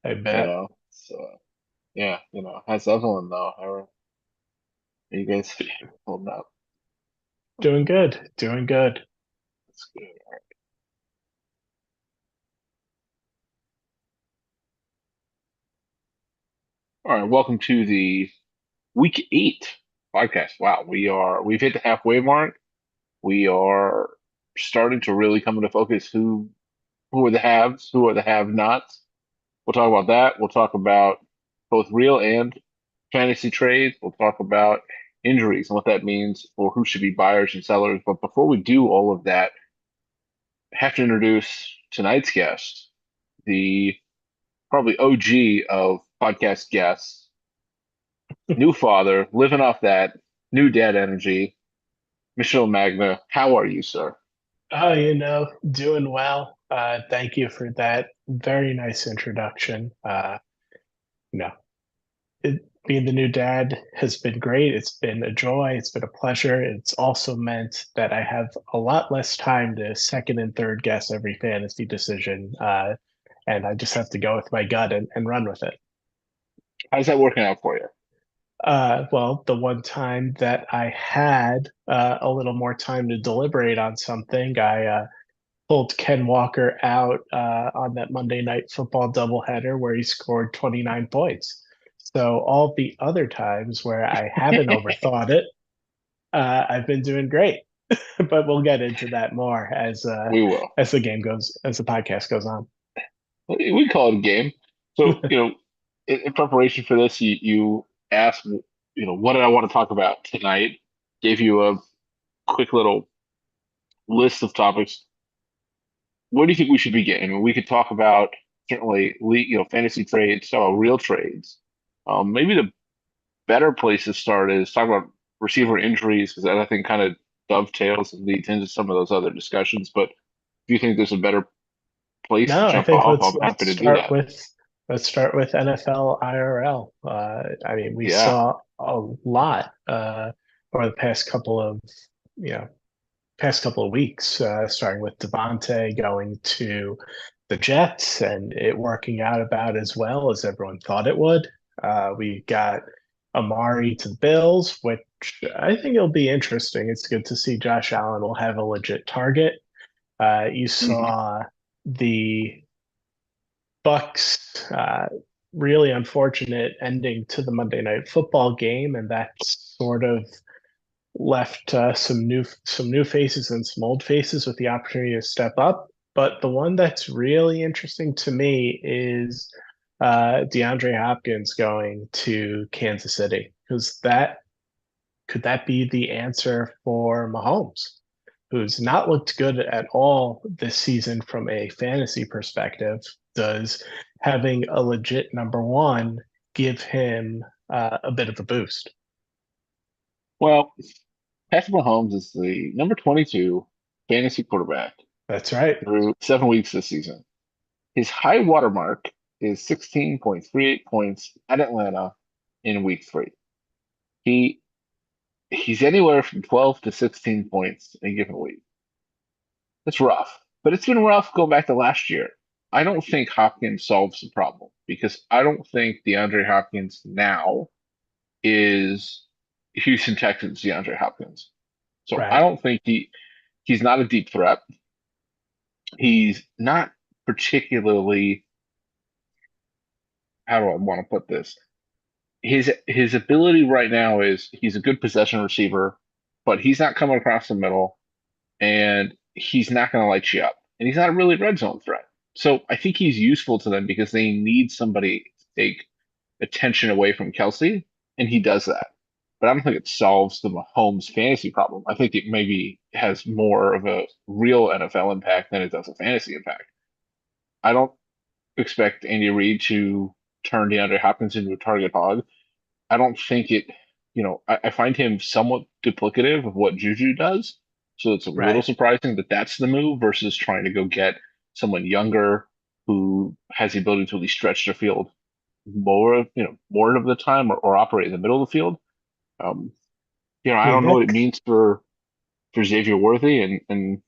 I you bet. know. So yeah, how's Evelyn though? How are you guys holding up? Doing good. Doing good. That's good. All right, welcome to the week 8 podcast. Wow, we've hit the halfway mark. We are starting to really come into focus who are the haves, who are the have-nots. We'll talk about that. We'll talk about both real and fantasy trades. We'll talk about injuries and what that means for who should be buyers and sellers. But before we do all of that, I have to introduce tonight's guest, the probably OG of podcast guests, new father, living off that new dad energy. Michelle Magna, how are you, sir? Oh, doing well. Thank you for that very nice introduction. You know, Being the new dad has been great. It's been a joy. It's been a pleasure. It's also meant that I have a lot less time to second and third guess every fantasy decision. And I just have to go with my gut and run with it. How's that working out for you? Well, the one time that I had a little more time to deliberate on something, I pulled Ken Walker out on that Monday night football doubleheader where he scored 29 points. So all the other times where I haven't overthought it, I've been doing great. But we'll get into that more We will. as the game goes, as the podcast goes on. We call it a game. So, in preparation for this, you asked, what did I want to talk about tonight? Gave you a quick little list of topics. Where do you think we should begin? I mean, we could talk about certainly, fantasy trades, talk about real trades. Maybe the better place to start is talk about receiver injuries because that I think kind of dovetails and leads into some of those other discussions. But if you think there's a better place to No, I jump think off, let's I'm let's happy to do start that. with NFL IRL. I mean, we Yeah. saw a lot over the you know, past couple of weeks, starting with Devontae going to the Jets and it working out about as well as everyone thought it would. We got Amari to the Bills, which I think it'll be interesting. It's good to see Josh Allen will have a legit target. You Mhm. saw the Bucks really unfortunate ending to the Monday Night Football game, and that sort of left some new faces and some old faces with the opportunity to step up. But the one that's really interesting to me is DeAndre Hopkins going to Kansas City because that could that be the answer for Mahomes, who's not looked good at all this season from a fantasy perspective? Does having a legit number one give him a bit of a boost? Well, Patrick Mahomes is the number 22 fantasy quarterback That's right. through 7 weeks this season. His high watermark is 16.38 points at Atlanta in week 3. He he's anywhere from 12 to 16 points in a given week. It's rough, but it's been rough going back to last year. I don't think Hopkins solves the problem because I don't think DeAndre Hopkins now is Houston Texans DeAndre Hopkins. So I Right. don't think he's not a deep threat. He's not particularly, how do I want to put this? His ability right now is he's a good possession receiver, but he's not coming across the middle and he's not going to light you up. And he's not a really red zone threat. So I think he's useful to them because they need somebody to take attention away from Kelsey, and he does that. But I don't think it solves the Mahomes fantasy problem. I think it maybe has more of a real NFL impact than it does a fantasy impact. I don't expect Andy Reid to turn DeAndre Hopkins into a target hog. I don't think I find him somewhat duplicative of what Juju does. So it's a little Right. surprising that that's the move versus trying to go get someone younger who has the ability to at least stretch the field more of the time or operate in the middle of the field. Um, I Yeah, don't know what it Nick. means for Xavier Worthy and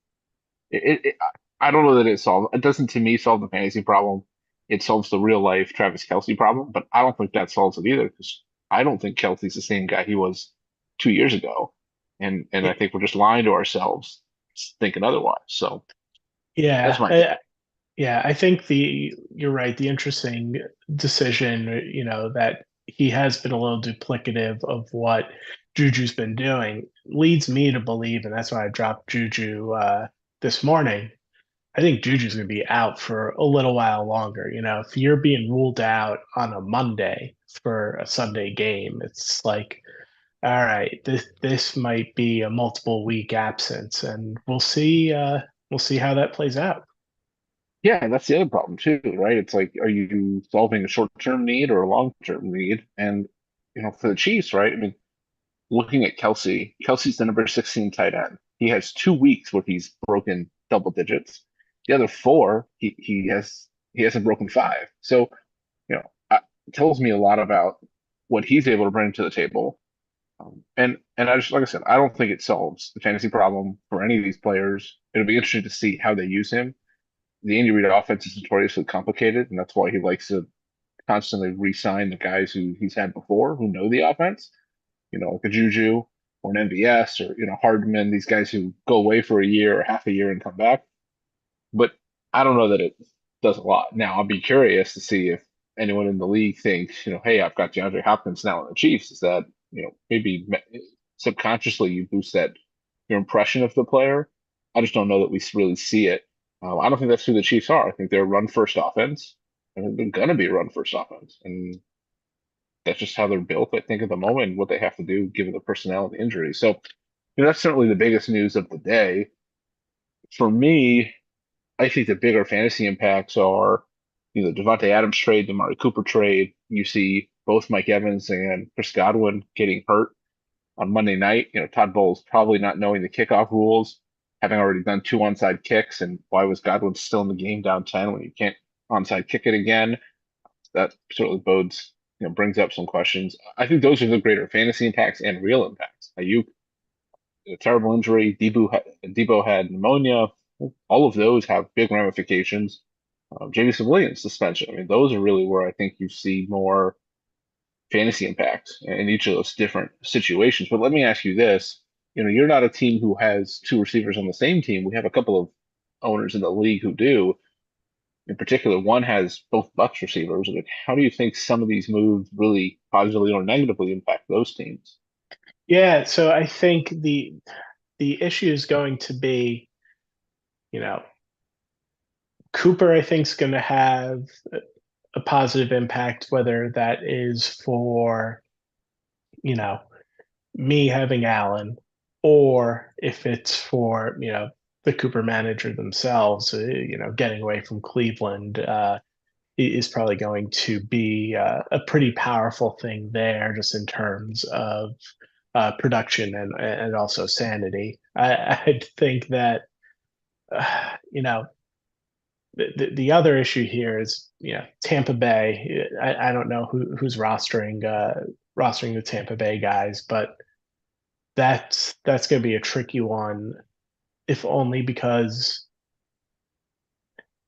it I don't know that it doesn't to me solve the fantasy problem. it solves the real life Travis Kelsey problem, but I don't think that solves it either because I don't think Kelsey's the same guy he was 2 years ago. And I think we're just lying to ourselves thinking otherwise. So that's Yeah, my take. yeah, I think the you're right. The interesting decision, that he has been a little duplicative of what Juju's been doing leads me to believe, and that's why I dropped Juju this morning. I think Juju's going to be out for a little while longer. If you're being ruled out on a Monday for a Sunday game, it's like, all right, this might be a multiple week absence, and we'll see how that plays out. Yeah, that's the other problem too, right? It's like, are you solving a short-term need or a long-term need? And for the Chiefs, right? I mean, looking at Kelsey, Kelsey's the number 16 tight end. He has 2 weeks where he's broken double digits. The other four, he hasn't broken five. So, it tells me a lot about what he's able to bring to the table. And I just like I said, I don't think it solves the fantasy problem for any of these players. It'll be interesting to see how they use him. The Andy Reid offense is notoriously complicated, and that's why he likes to constantly re-sign the guys who he's had before who know the offense, like a Juju or an MVS or Hardman, these guys who go away for a year or half a year and come back. But I don't know that it does a lot. Now, I'll be curious to see if anyone in the league thinks, hey, I've got DeAndre Hopkins now on the Chiefs. Is that, maybe subconsciously you boost that your impression of the player? I just don't know that we really see it. I don't think that's who the Chiefs are. I think they're a run first offense, and they're going to be a run first offense. And that's just how they're built, I think, at the moment, what they have to do given the personnel and the injuries. So, that's certainly the biggest news of the day. For me, I think the bigger fantasy impacts are, Devontae Adams trade, the Amari Cooper trade. You see both Mike Evans and Chris Godwin getting hurt on Monday night. Todd Bowles probably not knowing the kickoff rules, having already done two onside kicks, and why was Godwin still in the game down 10 when you can't onside kick it again? That certainly brings up some questions. I think those are the greater fantasy impacts and real impacts. Ayuk, a terrible injury. Debo had pneumonia. All of those have big ramifications. Jameson Williams suspension. I mean, those are really where I think you see more fantasy impacts in each of those different situations. But let me ask you this: you're not a team who has two receivers on the same team. We have a couple of owners in the league who do. In particular, one has both Bucks receivers. Like, how do you think some of these moves really positively or negatively impact those teams? Yeah, so I think the issue is going to be, you know, Cooper, I think, is going to have a positive impact, whether that is for, you know, me having Allen, or if it's for, the Cooper manager themselves, getting away from Cleveland, is probably going to be a pretty powerful thing there, just in terms of production and also sanity. I think that, you know, the other issue here is, Tampa Bay. I don't know who's rostering the Tampa Bay guys, but that's going to be a tricky one, if only because,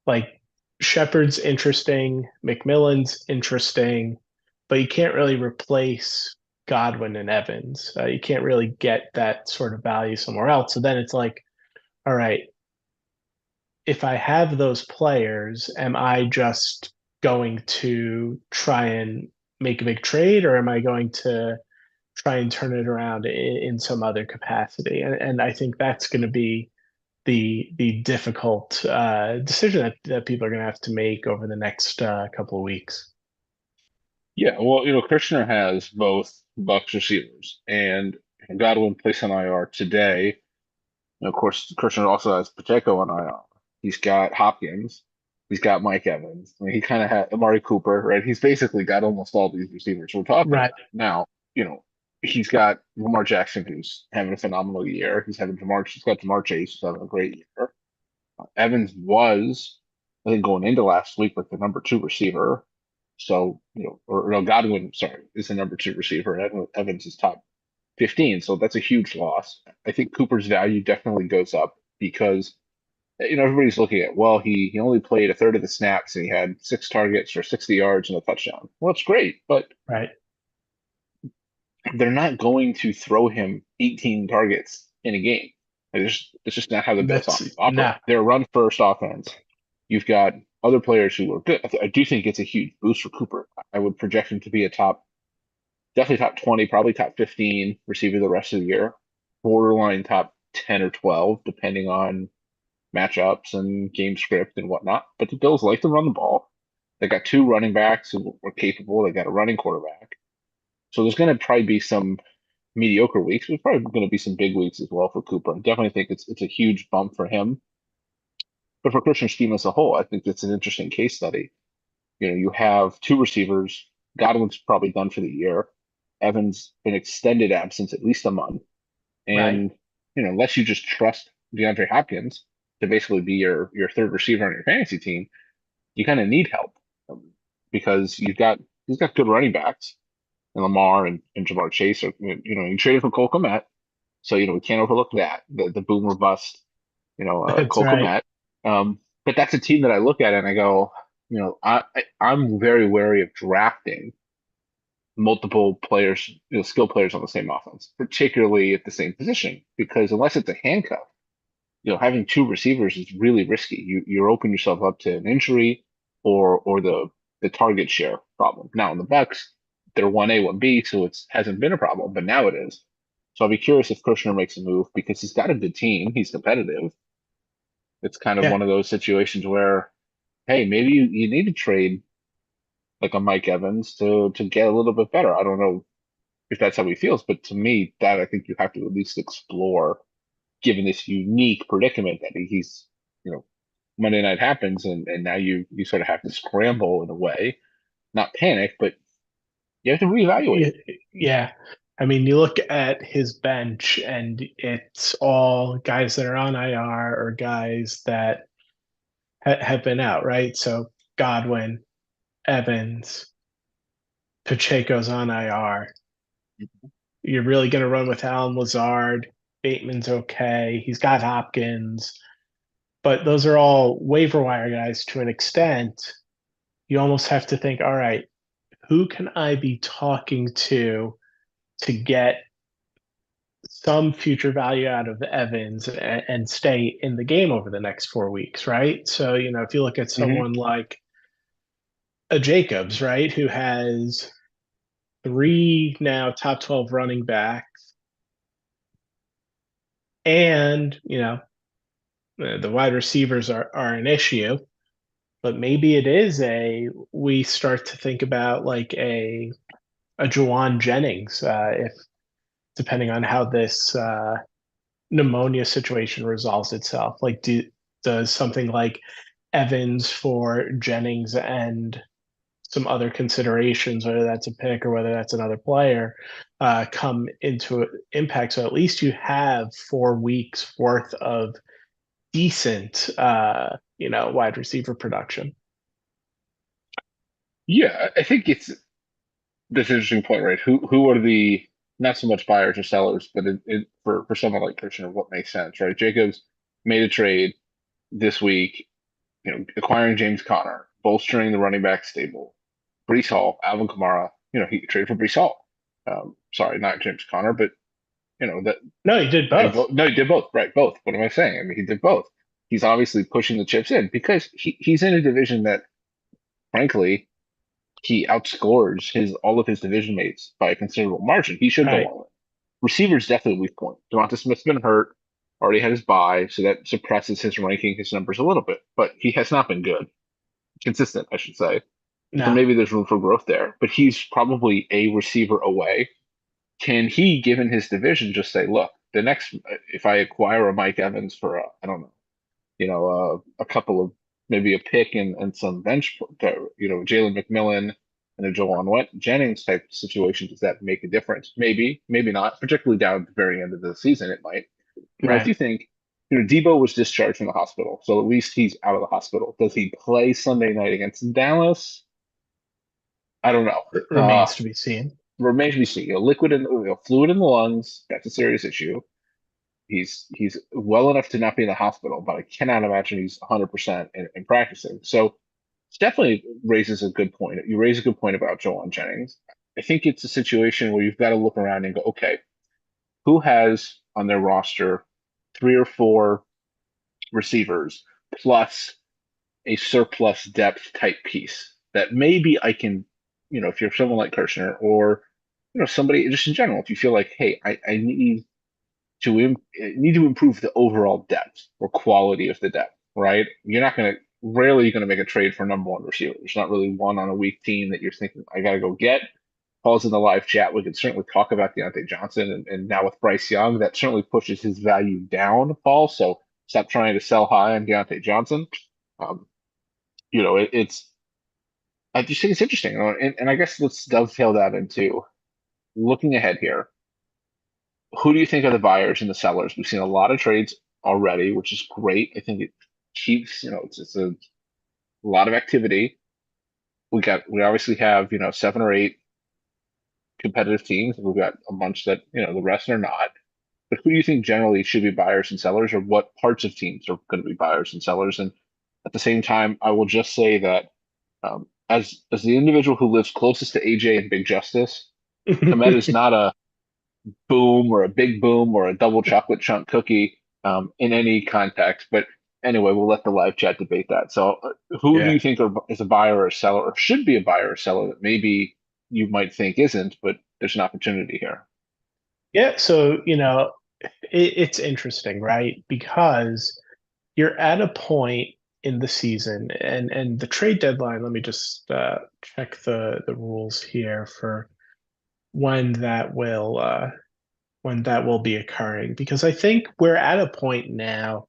like, Shepard's interesting, McMillan's interesting, but you can't really replace Godwin and Evans. You can't really get that sort of value somewhere else. So then it's like, all right, if I have those players, am I just going to try and make a big trade, or am I going to try and turn it around in some other capacity? And I think that's going to be the difficult decision that people are going to have to make over the next couple of weeks. Yeah, well, Krishner has both Bucks receivers, and Godwin placed on IR today. And of course, Krishner also has Pacheco on IR. He's got Hopkins. He's got Mike Evans. I mean, he kind of had Amari Cooper, right? He's basically got almost all these receivers we're talking Right. about. Now, he's got Lamar Jackson, who's having a phenomenal year. He's got Jamar Chase, who's having a great year. Evans was, I think, going into last week, like the number two receiver. So, or no, Godwin, sorry, is the number two receiver, and Evans is top 15. So that's a huge loss. I think Cooper's value definitely goes up because everybody's looking at, well, he only played a third of the snaps and he had 6 targets for 60 yards and a touchdown. Well, it's great, but Right. they're not going to throw him 18 targets in a game. It's just not how the Bills That's operate. no, They're a run first offense. You've got other players who are good. I do think it's a huge boost for Cooper. I would project him to be a definitely top 20, probably top 15 receiver the rest of the year. Borderline top 10 or 12, depending on matchups and game script and whatnot. But the Bills like to run the ball. They got two running backs who are capable. They got a running quarterback. So there's going to probably be some mediocre weeks. There's probably going to be some big weeks as well for Cooper. I definitely think it's a huge bump for him. But for Christian scheme as a whole, I think it's an interesting case study. You have two receivers. Godwin's probably done for the year. Evans an extended absence, at least a month. right. And unless you just trust DeAndre Hopkins to basically be your third receiver on your fantasy team, you kind of need help um, because he's got good running backs and Lamar and Jamar Chase are you traded for Cole Kmet, so we can't overlook that the boomer bust That's Cole right. Kmet. But that's a team that I look at and I go, I'm very wary of drafting multiple players, skill players on the same offense, particularly at the same position, because unless it's a handcuff, having two receivers is really risky. You're opening yourself up to an injury or the target share problem. Now in the Bucks, they're 1A, 1B, so it hasn't been a problem, but now it is. So I'll be curious if Kushner makes a move because he's got a good team. He's competitive. It's kind of Yeah. one of those situations where, hey, maybe you need to trade like a Mike Evans to get a little bit better. I don't know if that's how he feels, but to me, that I think you have to at least explore given this unique predicament that he's, you know, Monday night happens and now you sort of have to scramble in a way, not panic, but you have to reevaluate. Y- Yeah. I mean, you look at his bench and it's all guys that are on IR or guys that have been out, right? So Godwin, Evans, Pacheco's on IR. You're really going to run with Alan Lazard. Bateman's okay. He's got Hopkins, but those are all waiver wire guys to an extent. You almost have to think, all right, who can I be talking to get some future value out of Evans and stay in the game over the next 4 weeks, right? So, if you look at Hmm. someone like a Jacobs, right, who has three now top 12 running backs, and, the wide receivers are an issue, but maybe it is we start to think about like a Juwan Jennings, if depending on how this pneumonia situation resolves itself. Like, does something like Evans for Jennings and some other considerations, whether that's a pick or whether that's another player, come into impact? So at least you have 4 weeks worth of decent, wide receiver production. Yeah, I think it's this interesting point, right? Who are the not so much buyers or sellers, but for someone like Kushner, what makes sense, right? Jacobs made a trade this week, acquiring James Conner, bolstering the running back stable. Brees Hall, Alvin Kamara, he traded for Brees Hall. Sorry, not James Conner, but that No, he did they both. both. No, he did both. Right, both. What am I saying? I mean, he did both. He's obviously pushing the chips in because he's in a division that, frankly, he outscores his all of his division mates by a considerable margin. He should go Right. all in. Receivers definitely weak point. Devonta Smith's been hurt, already had his bye, so that suppresses his ranking, his numbers a little bit. But he has not been good, consistent, I should say. So No. maybe there's room for growth there. But he's probably a receiver away. Can he, given his division, just say, look, the next, if I acquire a Mike Evans for, I don't know, a couple of maybe a pick and some bench, Jalen McMillan and a Jawan Wet Jennings type situation, does that make a difference? Maybe, maybe not, particularly down at the very end of the season, it might. But I Right. do think, Debo was discharged from the hospital, so at least he's out of the hospital. Does he play Sunday night against Dallas? I don't know. Remains to be seen. Remains to be seen. Fluid in the lungs, that's a serious issue. He's well enough to not be in the hospital, but I cannot imagine he's 100% in practicing. So it definitely raises a good point. You raise a good point about Joel Jennings. I think it's a situation where you've got to look around and go, okay, who has on their roster three or four receivers plus a surplus depth type piece that maybe I can, if you're someone like Kirshner or somebody just in general, if you feel like, hey, I need to improve the overall depth or quality of the depth, right? You're not gonna rarely going to make a trade for number one receiver. There's not really one on a weak team that you're thinking I got to go get. Paul's in the live chat. We can certainly talk about Deontay Johnson, and now with Bryce Young, that certainly pushes his value down, Paul. So stop trying to sell high on Deontay Johnson. Um, it's I just think it's interesting, and I guess let's dovetail that into looking ahead here. Who do you think are the buyers and the sellers? We've seen a lot of trades already, which is great. I think it keeps, it's a lot of activity. We obviously have, seven or eight competitive teams. We've got a bunch that, the rest are not. But who do you think generally should be buyers and sellers, or what parts of teams are going to be buyers and sellers? And at the same time, I will just say that as the individual who lives closest to AJ and Big Justice, Komet is not a boom or a big boom or a double chocolate chunk cookie in any context. But anyway, we'll let the live chat debate that. So, who do Yeah. you think is a buyer or a seller, or should be a buyer or seller that maybe you might think isn't, but there's an opportunity here? Yeah, so it's interesting, right? Because you're at a point in the season, and the trade deadline. Let me just check the rules here for when that will be occurring, because I think we're at a point now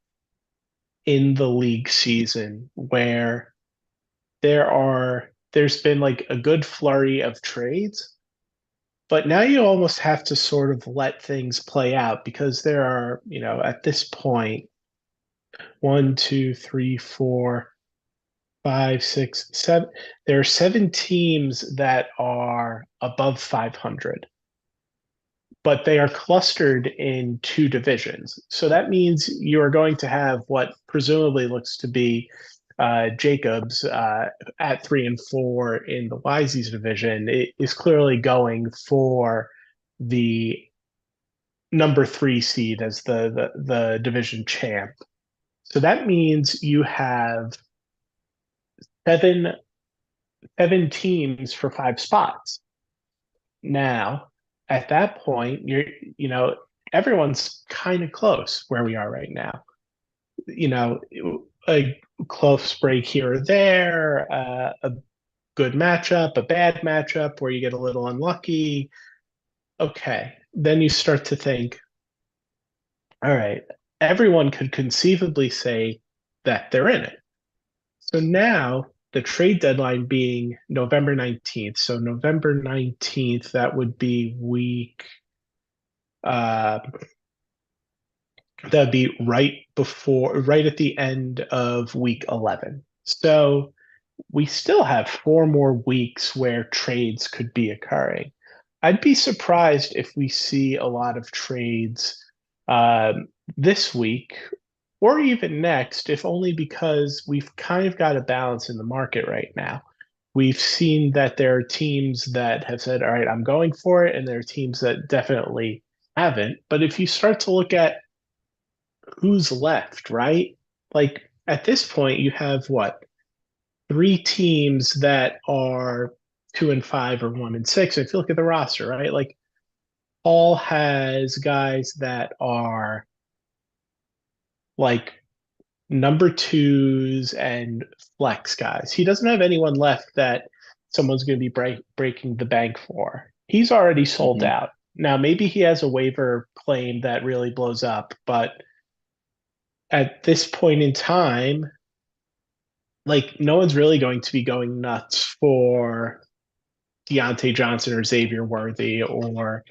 in the league season where there's been like a good flurry of trades, but now you almost have to sort of let things play out because there are, at this point, one, two, three, four, five, six, seven. There are seven teams that are above 500, but they are clustered in two divisions. So that means you are going to have what presumably looks to be Jacobs at 3-4 in the Wisey's division. It is clearly going for the number three seed as the division champ. So that means you have seven seven teams for five spots. Now, at that point, you know, everyone's kind of close where we are right now. You know, a close break here or there, a good matchup, a bad matchup where you get a little unlucky. Okay. Then you start to think, all right, everyone could conceivably say that they're in it. So now the trade deadline being November 19th. So November 19th, that would be uh, that'd be right at the end of week 11. So we still have 4 more weeks where trades could be occurring. I'd be surprised if we see a lot of trades this week or even next, if only because we've kind of got a balance in the market right now. We've seen that there are teams that have said, all right, I'm going for it, and there are teams that definitely haven't. But if you start to look at who's left, right? Like at this point, you have what? Three teams that are 2-5 or 1-6. If you look at the roster, right? Like Paul has guys that are like number twos and flex guys. He doesn't have anyone left that someone's going to be breaking the bank for. He's already sold Hmm. out. Now, maybe he has a waiver claim that really blows up, but at this point in time, like no one's really going to be going nuts for Deontay Johnson or Xavier Worthy or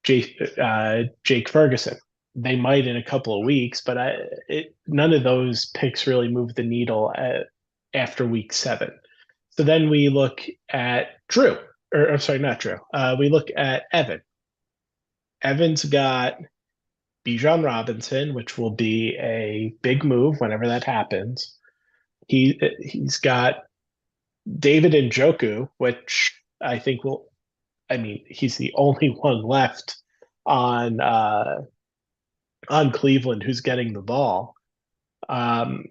Jake Ferguson. They might in a couple of weeks, but none of those picks really move the needle after week 7. So then we look at Drew, or I'm sorry, not Drew. We look at Evan. Evan's got Bijan Robinson, which will be a big move whenever that happens. He's got David Njoku, which I think will. I mean, he's the only one left on uh, on Cleveland who's getting the ball. Um,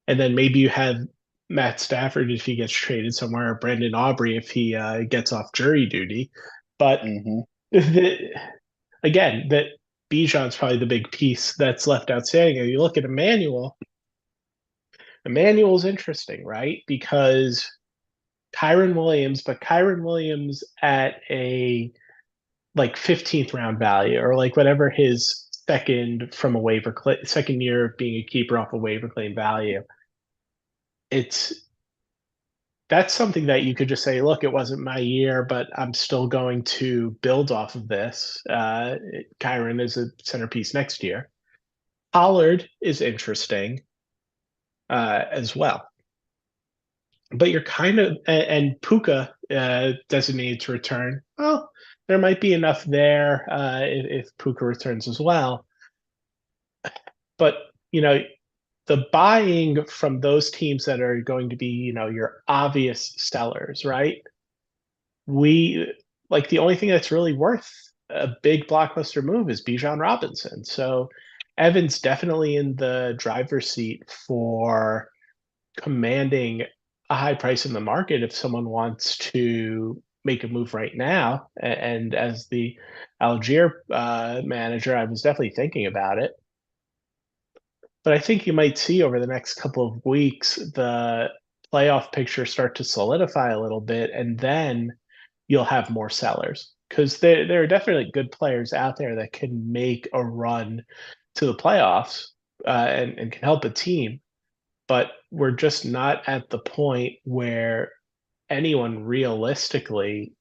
and then maybe you have Matt Stafford if he gets traded somewhere, or Brendan Aubrey if he gets off jury duty. But Hmm. the, again, that Bijan's probably the big piece that's left outstanding. And you look at Emmanuel. Emmanuel's interesting, right? Because Kyron Williams at a like 15th round value or like whatever his second year of being a keeper off a waiver claim value. It's that's something that you could just say, look, it wasn't my year, but I'm still going to build off of this. Kyron is a centerpiece next year. Pollard is interesting as well. But you're kind of and Puka designated to return. Well, there might be enough there if Puka returns as well. But you know, the buying from those teams that are going to be, your obvious sellers, right? We like the only thing that's really worth a big blockbuster move is Bijan Robinson. So Evan's definitely in the driver's seat for commanding a high price in the market if someone wants to make a move right now. And as the Algier manager, I was definitely thinking about it. But I think you might see over the next couple of weeks the playoff picture start to solidify a little bit, and then you'll have more sellers because there are definitely good players out there that can make a run to the playoffs and can help a team. But we're just not at the point where anyone realistically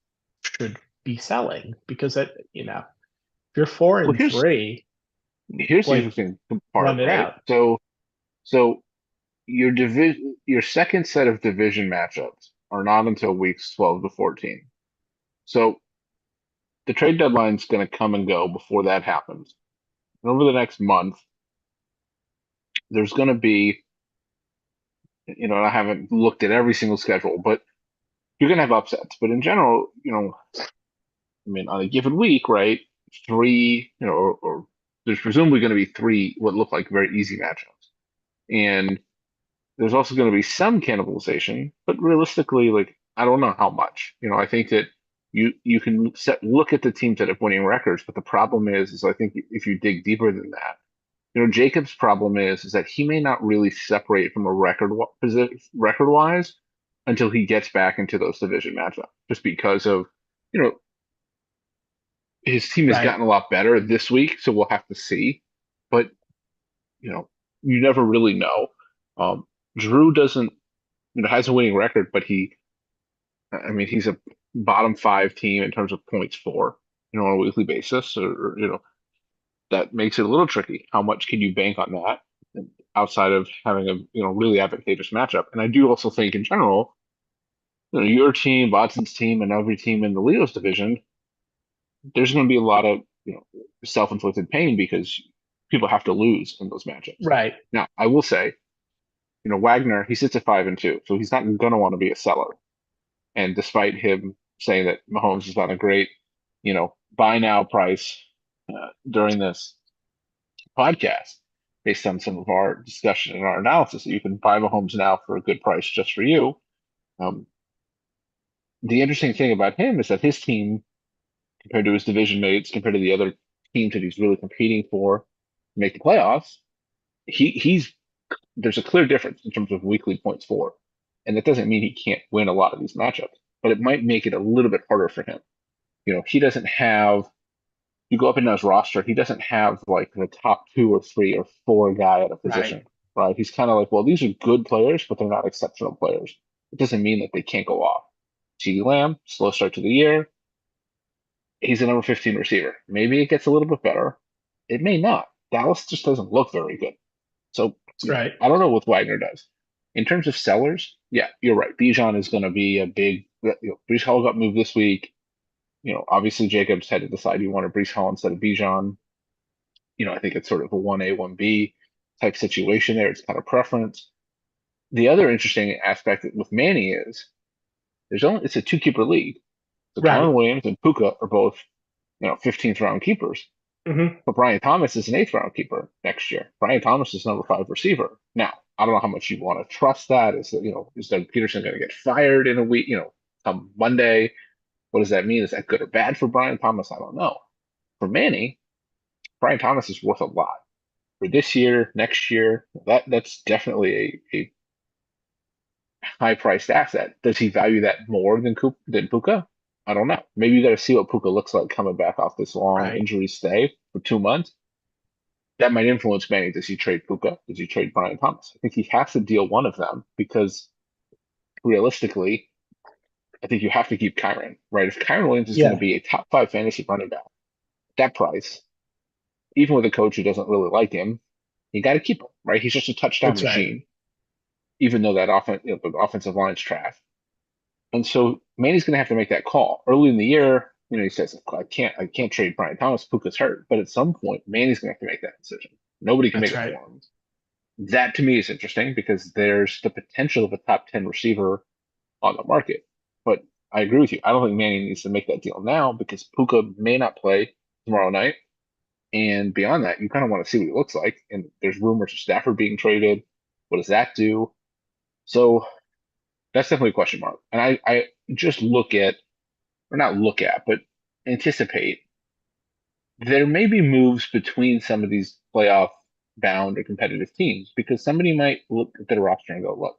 should be selling because if you're four Well, and three, here's the like interesting run part, it right? out. So your second set of division matchups are not until weeks 12 to 14. So the trade deadline's going to come and go before that happens. And over the next month, there's going to be, I haven't looked at every single schedule, but you're going to have upsets. But in general, I mean, on a given week, right? Three, or there's presumably going to be three what look like very easy matchups. And there's also going to be some cannibalization, but realistically, like I don't know how much. I think that you can look at the teams that have winning records, but the problem is I think if you dig deeper than that, Jacob's problem is that he may not really separate from a record wise until he gets back into those division matchups, just because of you know his team has Right. gotten a lot better this week, so we'll have to see. But you know, you never really know. Um, Drew doesn't, has a winning record, but I mean, he's a bottom five team in terms of points for, on a weekly basis, or that makes it a little tricky. How much can you bank on that outside of having a, really advantageous matchup? And I do also think in general, your team, Watson's team, and every team in the Leo's division, there's going to be a lot of, self-inflicted pain because people have to lose in those matchups. Right. Now, I will say, Wagner, he sits at 5-2, so he's not going to want to be a seller. And despite him saying that Mahomes is on a great, buy now price during this podcast, based on some of our discussion and our analysis, that you can buy Mahomes now for a good price just for you. Um, the interesting thing about him is that his team, compared to his division mates, compared to the other teams that he's really competing for to make the playoffs, he's there's a clear difference in terms of weekly points for. And that doesn't mean he can't win a lot of these matchups, but it might make it a little bit harder for him. He doesn't have, you go up into his roster, he doesn't have like the top two or three or four guy at a Right. position, right? He's kind of like, well, these are good players, but they're not exceptional players. It doesn't mean that they can't go off. CeeDee Lamb, slow start to the year. He's a number 15 receiver. Maybe it gets a little bit better. It may not. Dallas just doesn't look very good. So, Right. I don't know what Wagner does. In terms of sellers, yeah, you're right. Bijan is going to be a big, Brees Hall got moved this week. Obviously Jacobs had to decide he wanted Brees Hall instead of Bijan. I think it's sort of a 1A, 1B type situation there. It's kind of preference. The other interesting aspect with Manny is it's a two keeper league. So Right. Kyron Williams and Puka are both, 15th round keepers. Hmm. But Brian Thomas is an eighth round keeper next year. Brian Thomas is number five receiver. Now, I don't know how much you want to trust that. Is Doug Peterson going to get fired in a week, come Monday? What does that mean? Is that good or bad for Brian Thomas? I don't know. For Manny, Brian Thomas is worth a lot for this year, next year. That's definitely a high priced asset. Does he value that more than Puka? I don't know. Maybe you got to see what Puka looks like coming back off this long Right. injury stay for 2 months. That might influence Manny. Does he trade Puka? Does he trade Brian Thomas? I think he has to deal one of them because realistically, I think you have to keep Kyron, right? If Kyron Williams is going to Yeah, be a top five fantasy running back, that price, even with a coach who doesn't really like him, you got to keep him, right? He's just a touchdown that's right. machine, even though the offensive line's trash. And so Manny's going to have to make that call early in the year. He says, I can't trade Brian Thomas. Puka's hurt, but at some point, Manny's going to have to make that decision. Nobody can make That's it right. for him. That to me is interesting because there's the potential of a top 10 receiver on the market. But I agree with you. I don't think Manny needs to make that deal now because Puka may not play tomorrow night. And beyond that, you kind of want to see what he looks like. And there's rumors of Stafford being traded. What does that do? So that's definitely a question mark. And I just look at, or not look at, but anticipate there may be moves between some of these playoff bound or competitive teams because somebody might look at their roster and go, look,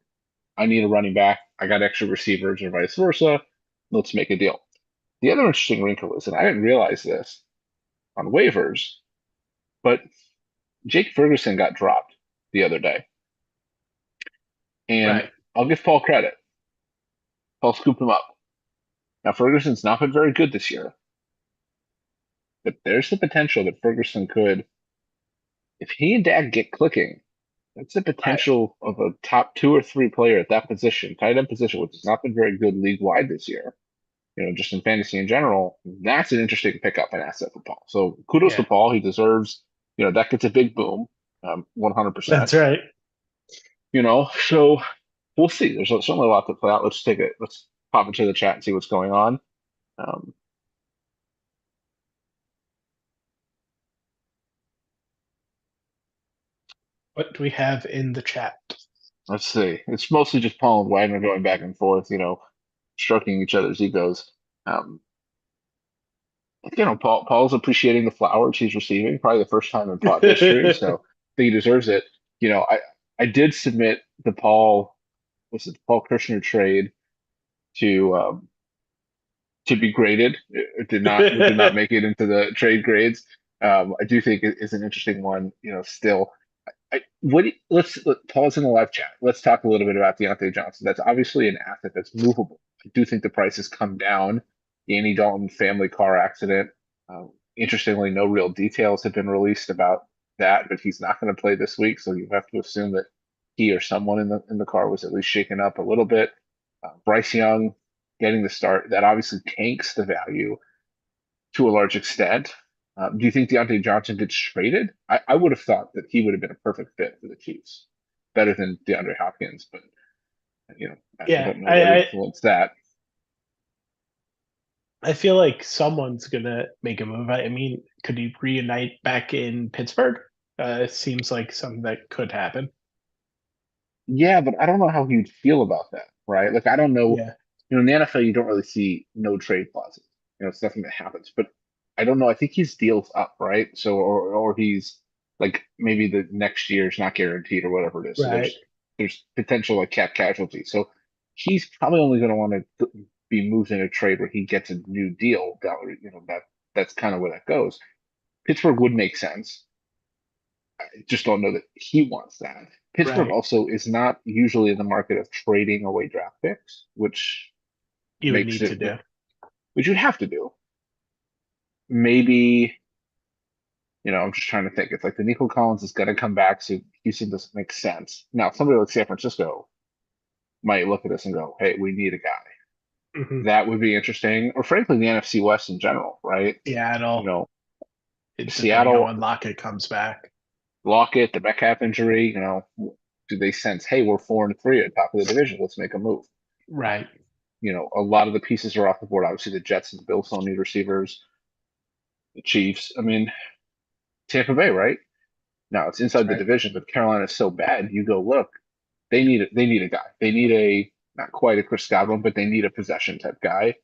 I need a running back. I got extra receivers or vice versa. Let's make a deal. The other interesting wrinkle is, and I didn't realize this on waivers, but Jake Ferguson got dropped the other day. And Right. I'll give Paul credit. Paul scooped him up. Now, Ferguson's not been very good this year, but there's the potential that Ferguson could, if he and Dak get clicking, that's the Right. potential of a top two or three player at that position, tight end position, which has not been very good league wide this year. Just in fantasy in general, that's an interesting pickup and asset for Paul. So kudos to Yeah, Paul. He deserves, that gets a big boom, 100%. that's right. So we'll see. There's certainly a lot to play out. Let's pop into the chat and see what's going on. Um, What do we have in the chat? let's see. It's mostly just Paul and Wagner going back and forth, stroking each other's egos. Um, Paul's appreciating the flowers he's receiving, probably the first time in pod history. So I think he deserves it. I did submit the Paul Kirshner trade to be graded. It did not make it into the trade grades. I do think it is an interesting one. Still, let's pause in the live chat. Let's talk a little bit about Deontay Johnson. That's obviously an asset that's movable. I do think the price has come down. The Andy Dalton family car accident. Interestingly, no real details have been released about that, but he's not going to play this week, so you have to assume that he or someone in the car was at least shaken up a little bit. Bryce Young getting the start that obviously tanks the value to a large extent. Do you think Deontay Johnson gets traded? I would have thought that he would have been a perfect fit for the Chiefs, better than DeAndre Hopkins, but I Yeah, don't know what influenced that. I feel like someone's gonna make a move. I mean, could he reunite back in Pittsburgh? It seems like something that could happen. Yeah, but I don't know how he'd feel about that, right? Like I don't know, Yeah. in the NFL you don't really see no trade clauses. It's nothing that happens. But I don't know. I think his deal's up, right? So or he's like maybe the next year is not guaranteed or whatever it is. So Right. there's potential like cap casualty. So he's probably only going to want to be moved in a trade where he gets a new deal. That's kind of where that goes. Pittsburgh would make sense. I just don't know that he wants that. Pittsburgh Right. also is not usually in the market of trading away draft picks, which You would makes need to it, do. which you'd have to do. Maybe, I'm just trying to think. It's like the Nico Collins is going to come back, so Houston doesn't make sense. Now, somebody like San Francisco might look at us and go, hey, we need a guy. Hmm. That would be interesting. Or frankly, the NFC West in general, right? You Seattle. know, depending on Seattle, when Lockett comes back. Lockett, the Metcalf injury, do they sense, hey, we're 4-3 at the top of the division, let's make a move? Right. A lot of the pieces are off the board. Obviously, the Jets and the Bills don't need receivers. The Chiefs, I mean, Tampa Bay, right? Now it's inside the Right. division, but Carolina is so bad. You go look, they need a guy. They need a not quite a Chris Godwin, but they need a possession type guy.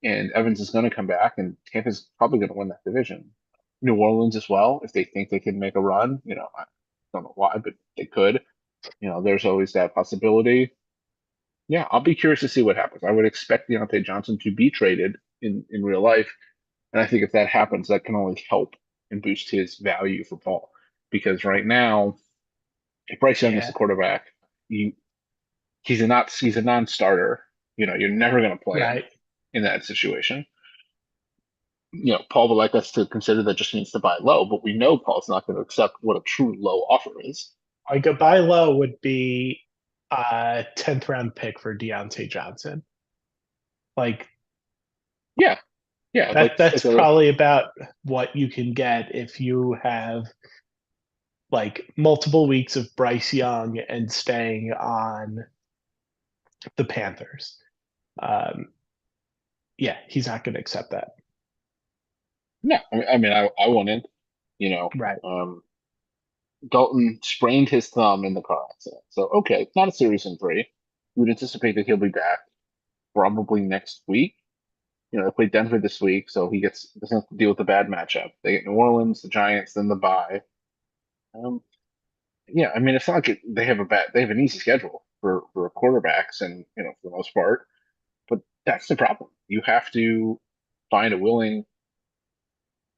And Evans is going to come back, and Tampa's probably going to win that division. New Orleans as well, if they think they can make a run. I don't know why, but they could. There's always that possibility. Yeah, I'll be curious to see what happens. I would expect Deontay Johnson to be traded in real life, and I think if that happens, that can only help and boost his value for Paul. Because right now, if Bryce Young is the Yeah. quarterback, you he's a non-starter. You're never going to play him Right. in that situation. Paul would like us to consider that just means to buy low, but we know Paul's not going to accept what a true low offer is. Like a buy low would be a 10th round pick for Deontay Johnson. Like Yeah, yeah, that's probably about what you can get if you have like multiple weeks of Bryce Young and staying on the Panthers. Um, yeah, he's not going to accept that. yeah. I went in. You know, Right. um, Dalton sprained his thumb in the car accident, so okay, not a serious injury. We would anticipate that he'll be back probably next week. They play Denver this week, so he doesn't have to deal with the bad matchup. They get New Orleans, the Giants, then the bye. Um, yeah, it's not like they have an easy schedule for quarterbacks, and for the most part. But that's the problem. You have to find a willing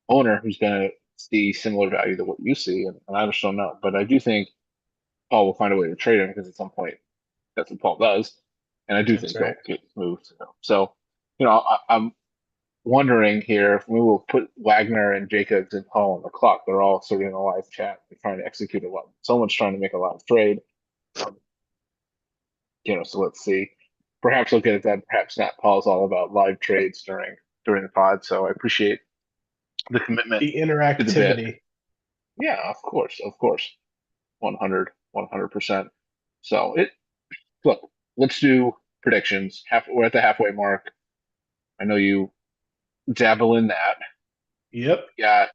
owner who's going to see similar value to what you see, and I just don't know. But I do think Paul will find a way to trade him because at some point that's what Paul does, and I do That's think right. he'll get moved. So, I'm wondering here if we will put Wagner and Jacobs and Paul on the clock. They're all sort of in a live chat. They're trying to execute a lot. Someone's trying to make a live trade. Um, so let's see. Perhaps we'll get it done. Perhaps not. Paul's all about live trades during the pod, so I appreciate the commitment The to the bit. interactivity. Yeah, of course, 100%. So look, let's do predictions. We're at the halfway mark. I know you dabble in that. Yep. Yeah,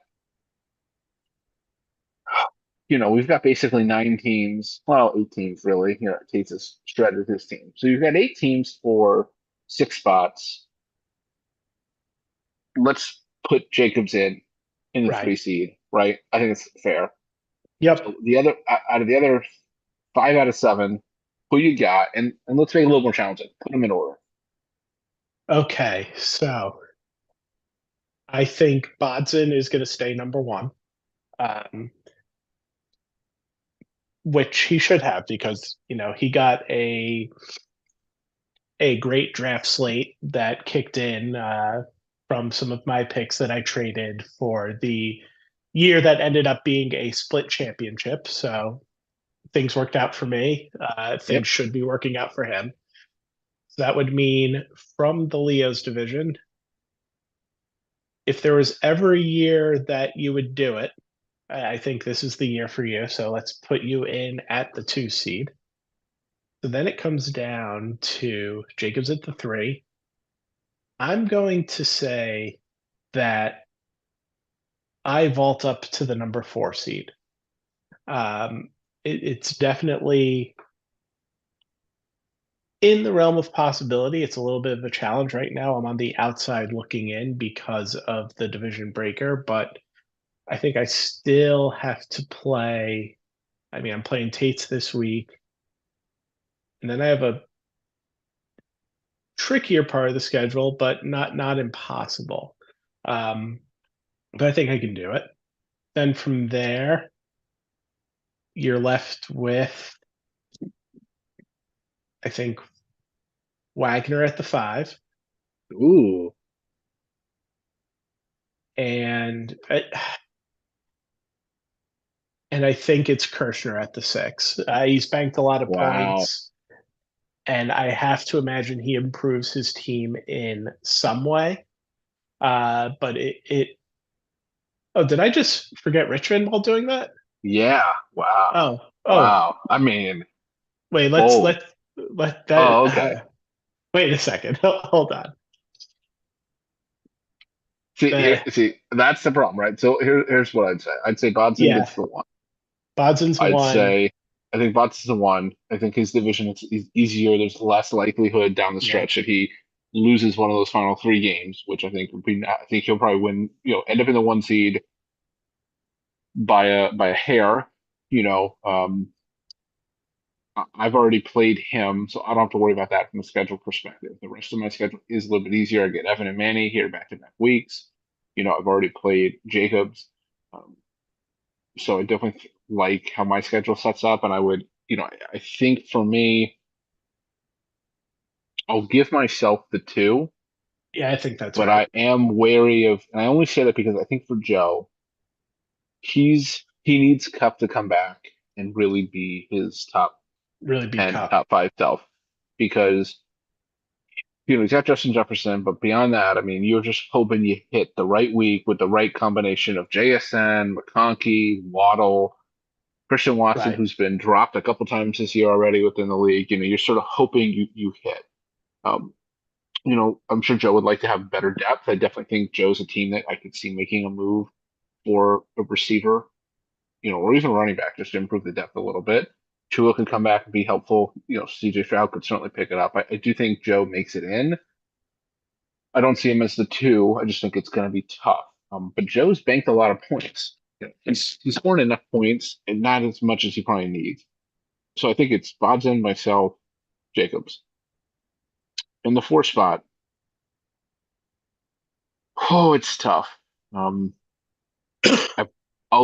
we've got basically 9 teams. Well, 8 teams really. Tate's has shredded his team. So you've got 8 teams for 6 spots. Let's put Jacobs in the Right. 3 seed, right? I think it's fair. Yep. So the other out of the other 5 out of 7, who you got, and let's make it a little more challenging. Put them in order. Okay. So I think Bodson is going to stay number one, um, which he should have because he got a great draft slate that kicked in from some of my picks that I traded for the year that ended up being a split championship. So things worked out for me. Yep. Things should be working out for him. So that would mean from the Leos division, if there was ever a year that you would do it, I think this is the year for you. So let's put you in at the 2 seed. So then it comes down to Jacobs at the 3. I'm going to say that I vault up to the number 4 seed. It's definitely in the realm of possibility. It's a little bit of a challenge right now. I'm on the outside looking in because of the division breaker, but I think I still have to play. I mean, I'm playing Tate's this week, and then I have a trickier part of the schedule, but not impossible. Um, but I think I can do it. Then from there, you're left with, I think, Wagner at the 5, Ooh, and I think it's Kirshner at the 6. He's banked a lot of wow. points, and I have to imagine he improves his team in some way. But it Oh, did I just forget Richmond while doing that? Yeah. Wow. Oh, Wow. I mean, wait, bold. let that, Oh, okay. wait a second. Hold on. Uh, See, that's the problem, right? So here's what I'd say. I'd say Bodson yeah, gets the one. Bodzen's I'd one. say I think Botson's the one. I think his division is easier. There's less likelihood down the Yeah, stretch that he loses one of those final three games, which I think would be. I think he'll probably win. End up in the one seed by a hair. You know, I've already played him, so I don't have to worry about that from a schedule perspective. The rest of my schedule is a little bit easier. I get Evan and Manny here back to back weeks. I've already played Jacobs. Um, so I definitely like how my schedule sets up, and I think for me, I'll give myself the two, yeah, I think that's but right. I am wary of, and I only say that because I think for Joe, he needs Cup to come back and really be his top Really beat 10, Cup. top five self, because he's got Justin Jefferson, but beyond that, I mean, you're just hoping you hit the right week with the right combination of JSN, McConkey, Waddle, Christian Watson, Right. who's been dropped a couple times this year already within the league. You're sort of hoping you hit. Um, I'm sure Joe would like to have better depth. I definitely think Joe's a team that I could see making a move for a receiver, or even running back just to improve the depth a little bit. Tua could come back and be helpful. CJ Stroud could certainly pick it up. I do think Joe makes it in. I don't see him as the two. I just think it's going to be tough. But Joe's banked a lot of points. He's scored enough points and not as much as he probably needs. So I think it's Bodson, myself, Jacobs. In the four spot, oh, it's tough. Um, I, I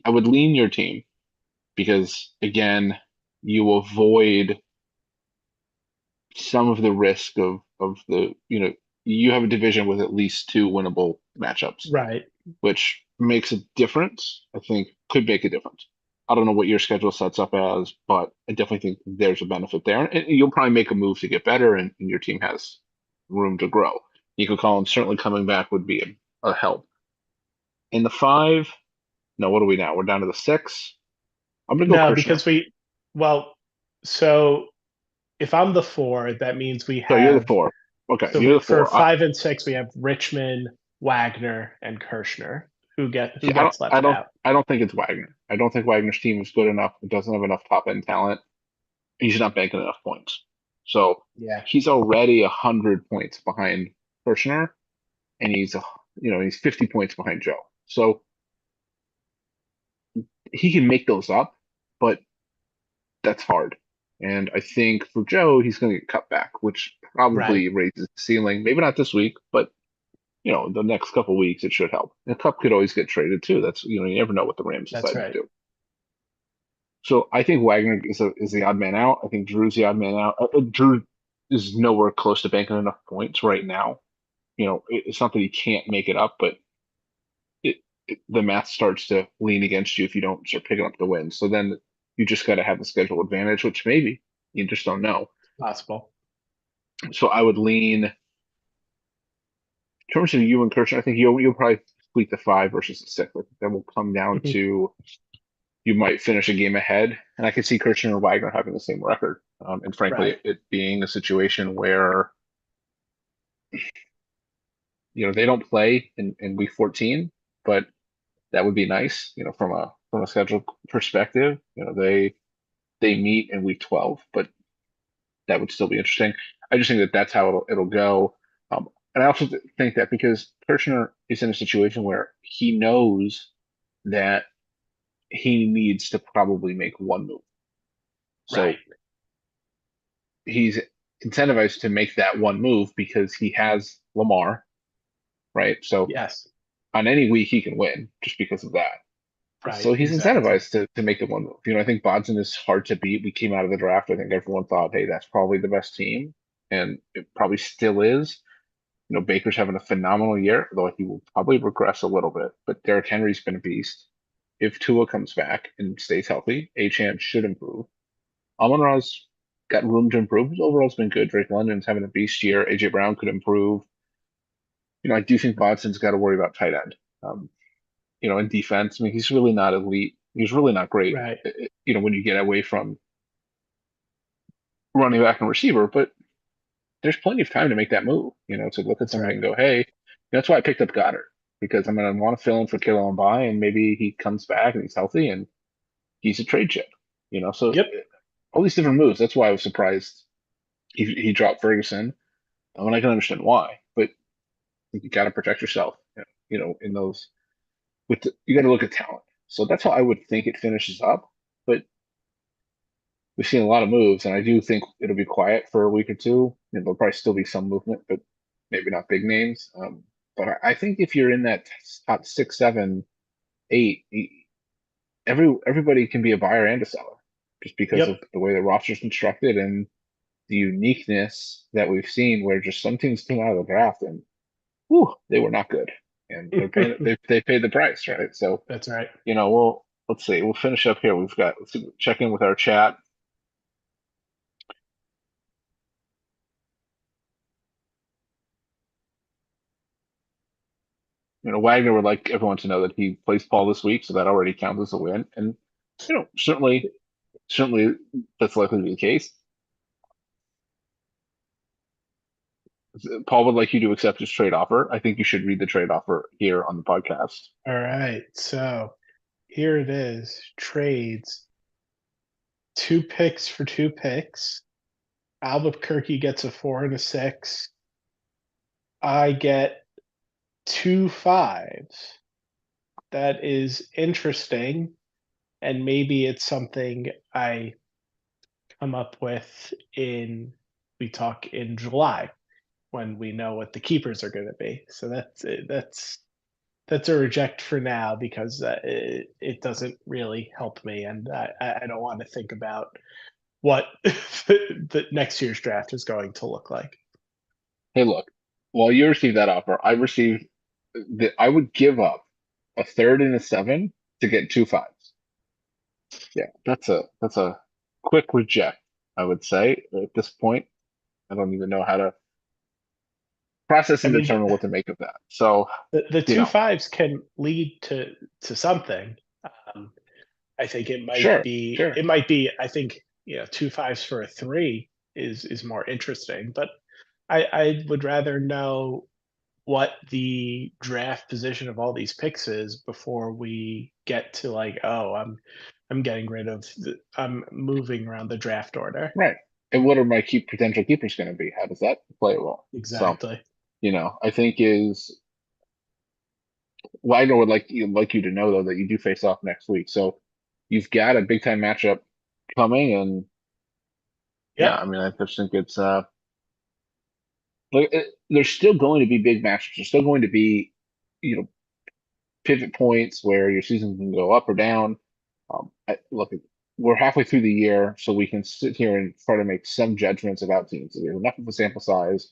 would lean your team because again, you avoid some of the risk of you have a division with at least two winnable matchups, Right. which makes a difference. I think could make a difference. I don't know what your schedule sets up as, but I definitely think there's a benefit there. And you'll probably make a move to get better, and your team has room to grow. Nico Collins certainly coming back would be a help. In the five, no, what are we now? We're down to the six. I'm gonna go No, Kirshner. because well, so if I'm the four, that means we So you're the have, four. Okay, so you're the for four. five and six, we have Richmond, Wagner, and Kirschner, who See, gets left out. I don't think it's Wagner. I don't think Wagner's team is good enough. It doesn't have enough top end talent. He's not making enough points. So Yeah. he's already 100 points behind Kirshner, and he's 50 points behind Joe. So he can make those up, but that's hard. And I think for Joe, he's going to get cut back, which Right. probably raises the ceiling. Maybe not this week, but the next couple of weeks it should help. And Cup could always get traded too. That's you never know what the Rams That's decide to right. do. So I think Wagner is the odd man out. I think Drew's the odd man out. Drew is nowhere close to banking enough points right now. It's not that he can't make it up, but the math starts to lean against you if you don't start picking up the wins. So then you just got to have the schedule advantage, which maybe you just don't know. Possible. So I would lean in terms of you and Kirsten. I think you'll probably split the five versus the six. I think that will come down Mhm. to you might finish a game ahead, and I could see Kirsten and Wagner having the same record. And frankly, Right. it being a situation where they don't play in week 14, but that would be nice. From a schedule perspective, they meet in week 12, but that would still be interesting. I just think that that's how it'll go. And I also think that because Kirshner is in a situation where he knows that he needs to probably make one move. Right. So he's incentivized to make that one move because he has Lamar, right? So Yes. on any week he can win just because of that. So Right. he's Exactly. incentivized to make it one move. I think Bodson is hard to beat. We came out of the draft. I think everyone thought, hey, that's probably the best team. And it probably still is. Baker's having a phenomenal year, though he will probably regress a little bit. But Derrick Henry's been a beast. If Tua comes back and stays healthy, Achane should improve. Amon-Ra's got room to improve. His overall's been good. Drake London's having a beast year. AJ Brown could improve. I do think Bodson's got to worry about tight end. Um, in defense. I mean, he's really not elite. He's really not great, Right. when you get away from running back and receiver, but there's plenty of time to make that move, to look at That's somebody right. and go, hey, that's why I picked up Goddard because I'm going to want to fill in for Kittle and buy, and maybe he comes back and he's healthy and he's a trade chip, so Yep. all these different moves. That's why I was surprised he dropped Ferguson. I mean, I can understand why, but you got to protect yourself, in those you got to look at talent. So that's how I would think it finishes up. But we've seen a lot of moves, and I do think it'll be quiet for a week or two. And there'll probably still be some movement, but maybe not big names. But I think if you're in that top six, seven, eight, everybody can be a buyer and a seller just because of Yep. the way the roster's constructed and the uniqueness that we've seen, where just some teams came out of the draft and whew, they were not good, and they're paying they paid the price, right? So That's right. let's see, we'll finish up here. Let's check in with our chat. Wagner would like everyone to know that he plays Paul this week, so that already counts as a win. And certainly that's likely to be the case. Paul would like you to accept his trade offer. I think you should read the trade offer here on the podcast. All right. So here it is. Trades. 2 picks for 2 picks. Albuquerque gets a 4 and a 6. I get 2 5s. That is interesting. And maybe it's something I come up with we talk in July when we know what the keepers are going to be. So that's a reject for now because it doesn't really help me, and I don't want to think about what the next year's draft is going to look like. Hey, look, while you received that offer, I received that I would give up a third and a seven to get 2 5s. Yeah, that's a quick reject, I would say. At this point, I don't even know how to process I and mean, determine what to make of that. So, the you two know, fives can lead to something. Um, I think it might sure, be sure. it might be. I think 2 5s for a 3 is more interesting, but I would rather know what the draft position of all these picks is before we get to like, oh, I'm getting rid of I'm moving around the draft order. Right. And what are my potential keepers going to be? How does that play a role? So, Exactly. I think is Wagner would like you to know though that you do face off next week. So you've got a big time matchup coming, and yeah, Yep. I mean, I just think it's there's still going to be big matchups. There's still going to be, you know, pivot points where your season can go up or down. Look, we're halfway through the year, so we can sit here and try to make some judgments about teams. We have enough of a sample size.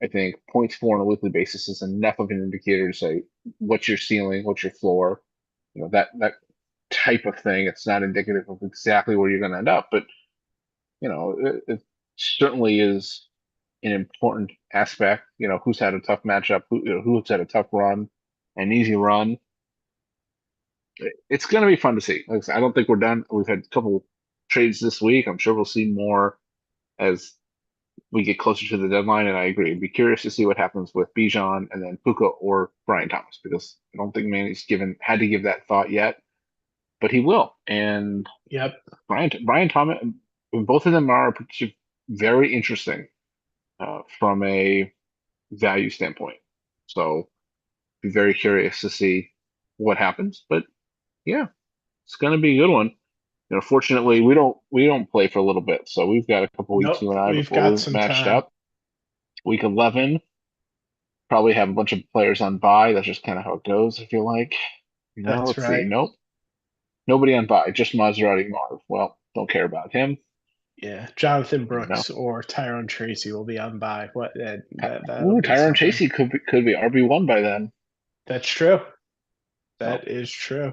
I think points for on a weekly basis is enough of an indicator to say what's your ceiling, what's your floor, that type of thing. It's not indicative of exactly where you're going to end up, but it certainly is an important aspect. Who's had a tough matchup, who's had a tough run, an easy run. It's going to be fun to see. Like I said, I don't think we're done. We've had a couple trades this week. I'm sure we'll see more as we get closer to the deadline. And I agree. I'd be curious to see what happens with Bijan and then Puka or Brian Thomas because I don't think Manny's had to give that thought yet, but he will. And Yep. Brian Thomas, both of them are very interesting from a value standpoint. So be very curious to see what happens. But yeah, it's going to be a good one. Fortunately, we don't play for a little bit, so we've got a couple weeks, you Nope. and I, We've before got we're some matched time. up. Week 11, probably have a bunch of players on bye. That's just kind of how it goes. I feel like, That's let's see. right. Nope, nobody on bye. Just Maserati Marv. Well, don't care about him. Yeah. Jonathan You know, Brooks or Tyrone Tracy will be on by. What that'll Ooh, be Tyrone something. Chasey could be RB1 by then. That's true. So, That is true.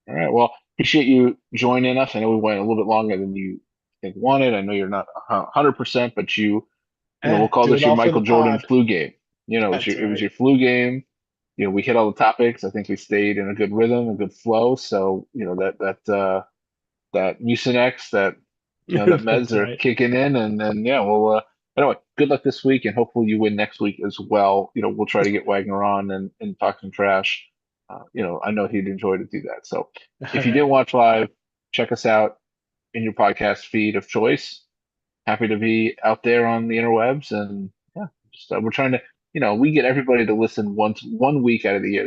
all right. Well, appreciate you joining us. I know we went a little bit longer than you think wanted. I know you're not 100%, but we'll call Do this it your all for the Michael Jordan pod. flu game. It was That's your right. flu game. we hit all the topics. I think we stayed in a good rhythm, a good flow. So, that Mucinex, that meds That's are right. kicking in, and then yeah, well, anyway, good luck this week, and hopefully you win next week as well. We'll try to get Wagner on and talk some trash. I know he'd enjoy to do that. So All if you right. didn't watch live, check us out in your podcast feed of choice. Happy to be out there on the interwebs, and yeah, just, we're trying to, we get everybody to listen once 1 week out of the year.